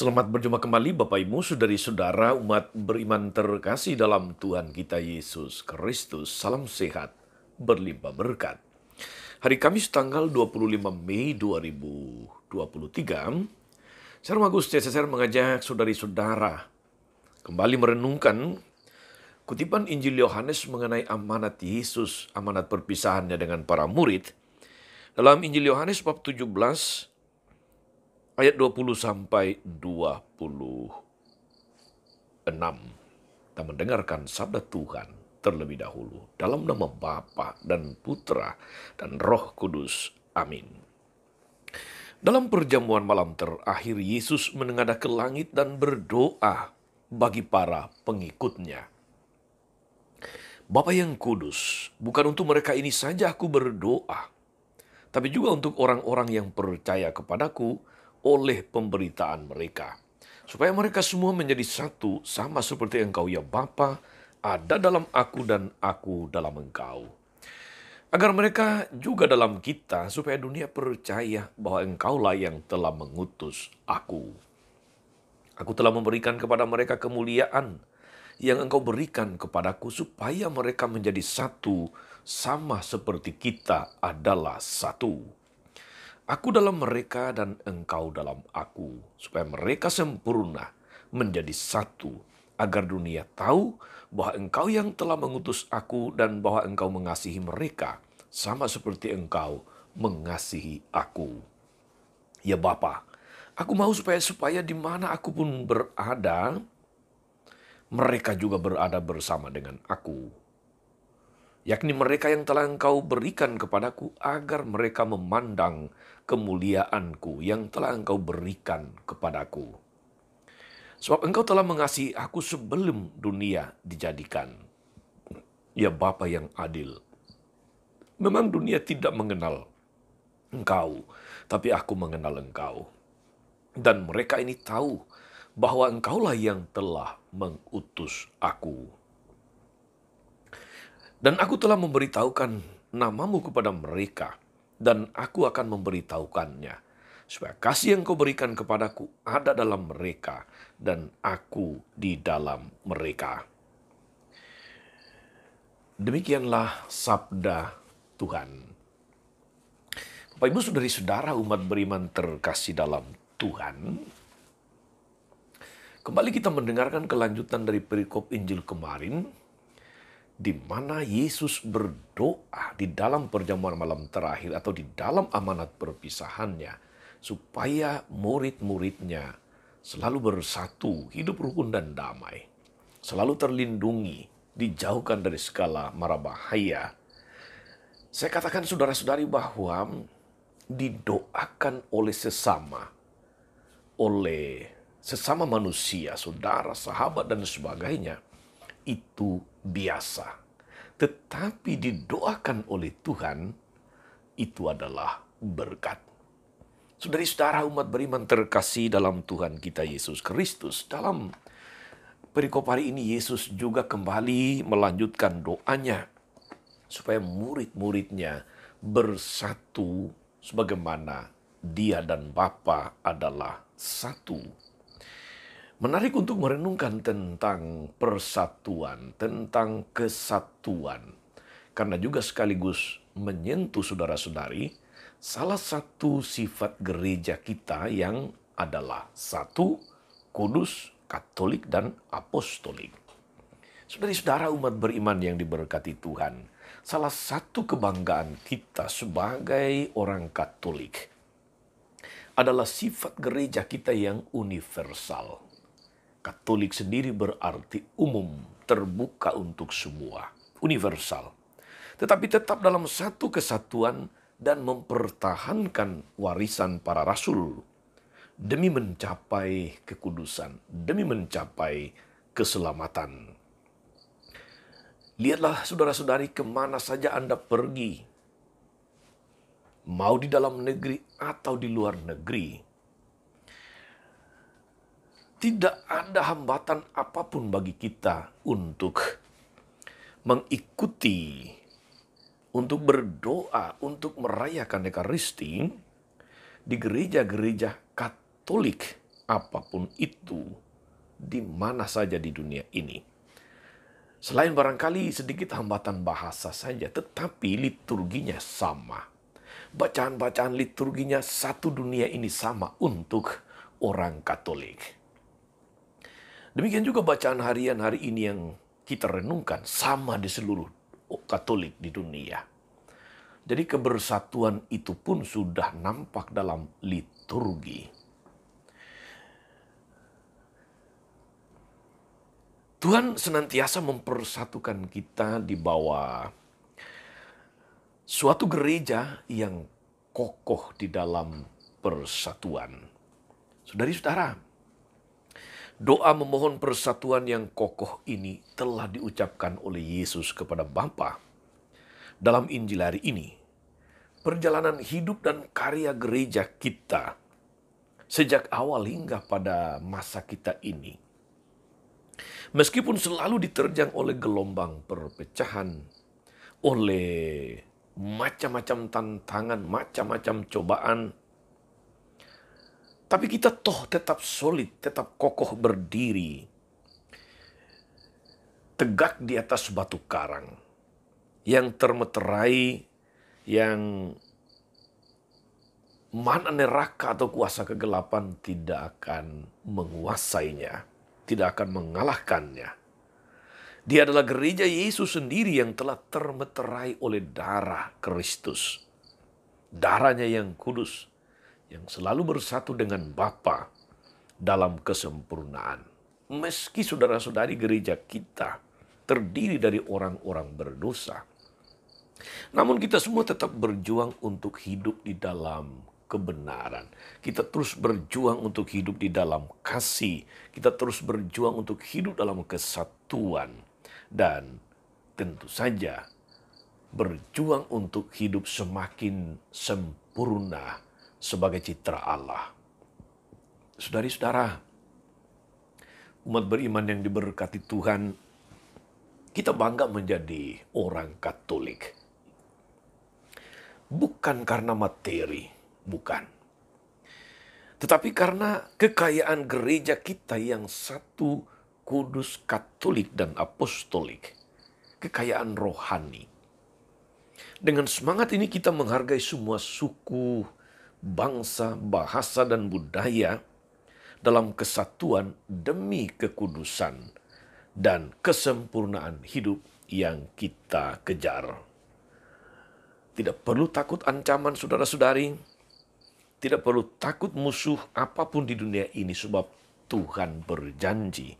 Selamat berjumpa kembali Bapak Ibu, saudari-saudara umat beriman terkasih dalam Tuhan kita Yesus Kristus. Salam sehat, berlimpah berkat. Hari Kamis tanggal 25 Mei 2023, saya Magus CSR mengajak saudari-saudara kembali merenungkan kutipan Injil Yohanes mengenai amanat Yesus, amanat perpisahannya dengan para murid. Dalam Injil Yohanes bab 17, ayat 20 sampai 26. Kita mendengarkan sabda Tuhan terlebih dahulu. Dalam nama Bapa dan Putra dan Roh Kudus. Amin. Dalam perjamuan malam terakhir, Yesus menengadah ke langit dan berdoa bagi para pengikutnya. Bapa yang kudus, bukan untuk mereka ini saja aku berdoa, tapi juga untuk orang-orang yang percaya kepadaku oleh pemberitaan mereka, supaya mereka semua menjadi satu, sama seperti Engkau ya Bapa, ada dalam aku dan aku dalam Engkau. Agar mereka juga dalam kita, supaya dunia percaya bahwa Engkaulah yang telah mengutus aku. Aku telah memberikan kepada mereka kemuliaan yang Engkau berikan kepadaku, supaya mereka menjadi satu, sama seperti kita adalah satu. Aku dalam mereka dan Engkau dalam aku, supaya mereka sempurna menjadi satu, agar dunia tahu bahwa Engkau yang telah mengutus aku dan bahwa Engkau mengasihi mereka, sama seperti Engkau mengasihi aku. Ya Bapa, aku mau supaya di mana aku pun berada, mereka juga berada bersama dengan aku, yakni mereka yang telah Engkau berikan kepadaku, agar mereka memandang kemuliaanku yang telah Engkau berikan kepadaku. Sebab Engkau telah mengasihi aku sebelum dunia dijadikan. Ya Bapa yang adil, memang dunia tidak mengenal Engkau, tapi aku mengenal Engkau. Dan mereka ini tahu bahwa Engkaulah yang telah mengutus aku. Dan aku telah memberitahukan namamu kepada mereka, dan aku akan memberitahukannya, supaya kasih yang kau berikan kepadaku ada dalam mereka, dan aku di dalam mereka. Demikianlah sabda Tuhan. Bapak Ibu saudari-saudara umat beriman terkasih dalam Tuhan, kembali kita mendengarkan kelanjutan dari perikop Injil kemarin, di mana Yesus berdoa di dalam perjamuan malam terakhir atau di dalam amanat perpisahannya, supaya murid-muridnya selalu bersatu, hidup rukun dan damai, selalu terlindungi, dijauhkan dari segala mara bahaya. Saya katakan saudara-saudari bahwa didoakan oleh sesama manusia, saudara, sahabat, dan sebagainya, itu biasa. Tetapi didoakan oleh Tuhan, itu adalah berkat. Saudari-saudara umat beriman terkasih dalam Tuhan kita Yesus Kristus, dalam perikop hari ini Yesus juga kembali melanjutkan doanya, supaya murid-muridnya bersatu sebagaimana Dia dan Bapa adalah satu. Menarik untuk merenungkan tentang persatuan, tentang kesatuan. Karena juga sekaligus menyentuh saudara-saudari, salah satu sifat gereja kita yang adalah satu, kudus, katolik, dan apostolik. Saudari-saudara umat beriman yang diberkati Tuhan, salah satu kebanggaan kita sebagai orang Katolik adalah sifat gereja kita yang universal. Katolik sendiri berarti umum, terbuka untuk semua, universal. Tetapi tetap dalam satu kesatuan dan mempertahankan warisan para rasul demi mencapai kekudusan, demi mencapai keselamatan. Lihatlah saudara-saudari, kemana saja Anda pergi, mau di dalam negeri atau di luar negeri, tidak ada hambatan apapun bagi kita untuk mengikuti, untuk berdoa, untuk merayakan Ekaristi di gereja-gereja Katolik apapun itu, di mana saja di dunia ini. Selain barangkali sedikit hambatan bahasa saja, tetapi liturginya sama. Bacaan-bacaan liturginya satu dunia ini sama untuk orang Katolik. Demikian juga bacaan harian hari ini yang kita renungkan sama di seluruh Katolik di dunia. Jadi kebersatuan itu pun sudah nampak dalam liturgi. Tuhan senantiasa mempersatukan kita di bawah suatu gereja yang kokoh di dalam persatuan. Saudari-saudara, doa memohon persatuan yang kokoh ini telah diucapkan oleh Yesus kepada Bapa dalam Injil hari ini. Perjalanan hidup dan karya gereja kita sejak awal hingga pada masa kita ini, meskipun selalu diterjang oleh gelombang perpecahan, oleh macam-macam tantangan, macam-macam cobaan, tapi kita toh tetap solid, tetap kokoh berdiri, tegak di atas batu karang, yang termeterai, yang mana neraka atau kuasa kegelapan tidak akan menguasainya, tidak akan mengalahkannya. Dia adalah gereja Yesus sendiri yang telah termeterai oleh darah Kristus. Darahnya yang kudus, yang selalu bersatu dengan Bapa dalam kesempurnaan. Meski saudara-saudari gereja kita terdiri dari orang-orang berdosa, namun kita semua tetap berjuang untuk hidup di dalam kebenaran. Kita terus berjuang untuk hidup di dalam kasih. Kita terus berjuang untuk hidup dalam kesatuan. Dan tentu saja berjuang untuk hidup semakin sempurna sebagai citra Allah. Saudari-saudara, umat beriman yang diberkati Tuhan, kita bangga menjadi orang Katolik. Bukan karena materi, bukan. Tetapi karena kekayaan gereja kita yang satu, kudus, Katolik, dan apostolik. Kekayaan rohani. Dengan semangat ini kita menghargai semua suku, bangsa, bahasa, dan budaya dalam kesatuan demi kekudusan dan kesempurnaan hidup yang kita kejar. Tidak perlu takut ancaman saudara-saudari. Tidak perlu takut musuh apapun di dunia ini, sebab Tuhan berjanji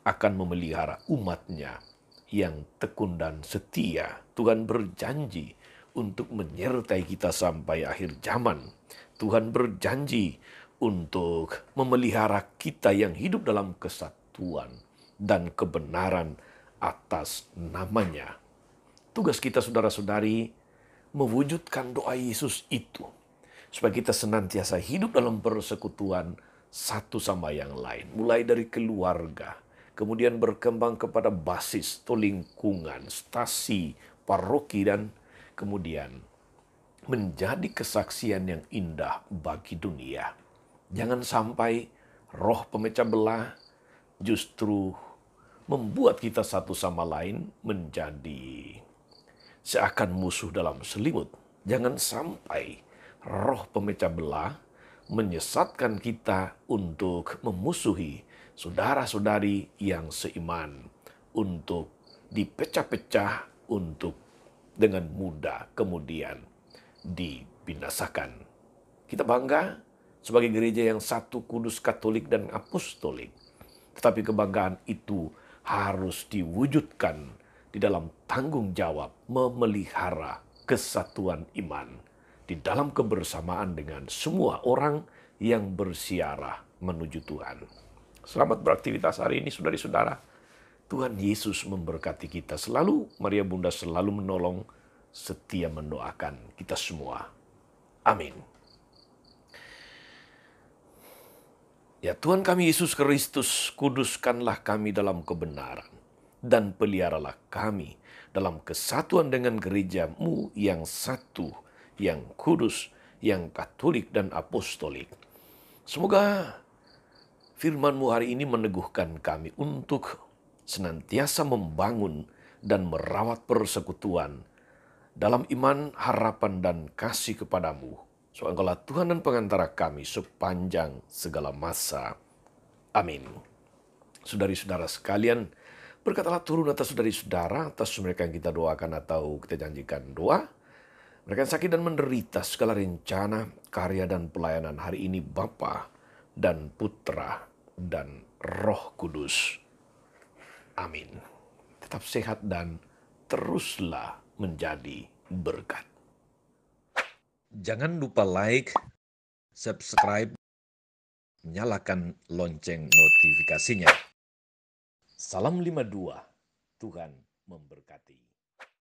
akan memelihara umatnya yang tekun dan setia. Tuhan berjanji untuk menyertai kita sampai akhir zaman. Tuhan berjanji untuk memelihara kita yang hidup dalam kesatuan dan kebenaran atas namanya. Tugas kita saudara-saudari mewujudkan doa Yesus itu, supaya kita senantiasa hidup dalam persekutuan satu sama yang lain. Mulai dari keluarga, kemudian berkembang kepada basis atau lingkungan, stasi, paroki, dan kemudian menjadi kesaksian yang indah bagi dunia. Jangan sampai roh pemecah belah justru membuat kita satu sama lain menjadi seakan musuh dalam selimut. Jangan sampai roh pemecah belah menyesatkan kita untuk memusuhi saudara-saudari yang seiman, untuk dipecah-pecah, untuk dengan mudah kemudian dibinasakan. Kita bangga sebagai gereja yang satu, kudus, Katolik, dan apostolik. Tetapi kebanggaan itu harus diwujudkan di dalam tanggung jawab memelihara kesatuan iman di dalam kebersamaan dengan semua orang yang bersiarah menuju Tuhan. Selamat beraktivitas hari ini, saudari-saudara. Tuhan Yesus memberkati kita selalu. Maria Bunda selalu menolong, setia mendoakan kita semua. Amin. Ya Tuhan kami Yesus Kristus, kuduskanlah kami dalam kebenaran, dan peliharalah kami dalam kesatuan dengan gereja-Mu yang satu, yang kudus, yang Katolik, dan apostolik. Semoga Firman-Mu hari ini meneguhkan kami untuk senantiasa membangun dan merawat persekutuan dalam iman, harapan, dan kasih kepadamu. So, Engkaulah Tuhan dan pengantara kami sepanjang segala masa. Amin. Saudari-saudara sekalian, berkatalah turun atas saudari-saudara, atas mereka yang kita doakan atau kita janjikan doa. Mereka yang sakit dan menderita segala rencana, karya, dan pelayanan hari ini Bapa dan Putra dan Roh Kudus. Amin. Tetap sehat dan teruslah menjadi berkat. Jangan lupa like, subscribe, nyalakan lonceng notifikasinya. Salam 52, Tuhan memberkati.